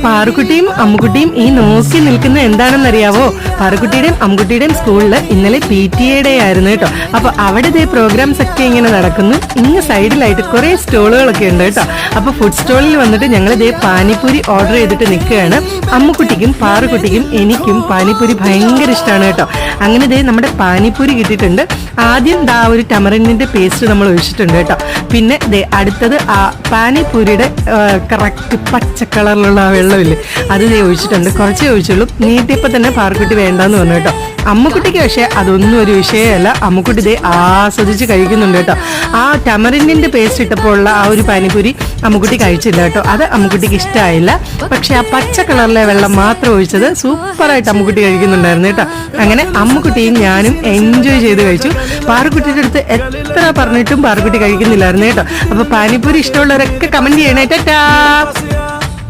പാറുക്കുട്ടിയും അമ്മുക്കുട്ടിയും ഈ നോക്കി നിൽക്കുന്ന എന്താണെന്നറിയാവോ? പാറുക്കുട്ടിയുടെയും അമ്മുക്കുട്ടിയുടെയും സ്കൂളില് ഇന്നലെ PTA ഡേ ആയിരുന്നു കേട്ടോ. അപ്പൊ അവിടെ ഇതേ പ്രോഗ്രാംസ് ഒക്കെ ഇങ്ങനെ നടക്കുന്നു. ഇങ്ങ് സൈഡിലായിട്ട് കുറെ സ്റ്റോളുകളൊക്കെ ഉണ്ട് കേട്ടോ. അപ്പൊ ഫുഡ് സ്റ്റോളിൽ വന്നിട്ട് ഞങ്ങൾ ഇതേ പാനിപ്പൂരി ഓർഡർ ചെയ്തിട്ട് നിൽക്കുകയാണ്. അമ്മുക്കുട്ടിക്കും പാറുക്കുട്ടിക്കും എനിക്കും പാനിപ്പൂരി ഭയങ്കര ഇഷ്ടമാണ് കേട്ടോ. അങ്ങനെ ഇതേ നമ്മുടെ പാനിപ്പൂരി കിട്ടിയിട്ടുണ്ട്. ആദ്യം ഒരു ടമറിന്റെ പേസ്റ്റ് നമ്മൾ ഒഴിച്ചിട്ടുണ്ട് കേട്ടോ. പിന്നെ ദേ അടുത്തത് ആ പാനിപ്പൂരിയുടെ കറക്റ്റ് പച്ച കളറിലുള്ള ആ വെള്ളമില്ലേ, അത് ദേ ഒഴിച്ചിട്ടുണ്ട്. കുറച്ചേ ഒഴിച്ചുള്ളൂ. നീട്ടിയപ്പോൾ തന്നെ പാറുക്കുട്ടി വേണ്ടാന്ന് പറഞ്ഞു കേട്ടോ. അമ്മുക്കുട്ടിക്ക് പക്ഷേ അതൊന്നും ഒരു വിഷയമല്ല. അമ്മുക്കുട്ടി ഇതേ ആസ്വദിച്ച് കഴിക്കുന്നുണ്ട് കേട്ടോ. ആ ടമറിന്റെ പേസ്റ്റ് ഇട്ടപ്പോൾ ഉള്ള ആ ഒരു പാനിപ്പൂരി അമ്മുക്കുട്ടി കഴിച്ചില്ല കേട്ടോ. അത് അമ്മുക്കുട്ടിക്ക് ഇഷ്ടമായില്ല. പക്ഷെ ആ പച്ച കളറിലെ വെള്ളം മാത്രം ഒഴിച്ചത് സൂപ്പറായിട്ട് അമ്മുക്കുട്ടി കഴിക്കുന്നുണ്ടായിരുന്നു കേട്ടോ. അങ്ങനെ അമ്മുക്കുട്ടിയും ഞാനും എൻജോയ് ചെയ്ത് കഴിച്ചു. പാറുക്കുട്ടിയുടെ അടുത്ത് എത്ര പറഞ്ഞിട്ടും പാറുക്കുട്ടി കഴിക്കുന്നില്ലായിരുന്നു കേട്ടോ. അപ്പൊ പാനിപ്പൂരി ഇഷ്ടമുള്ളവരൊക്കെ കമന്റ് ചെയ്യണേ. ടാറ്റാ.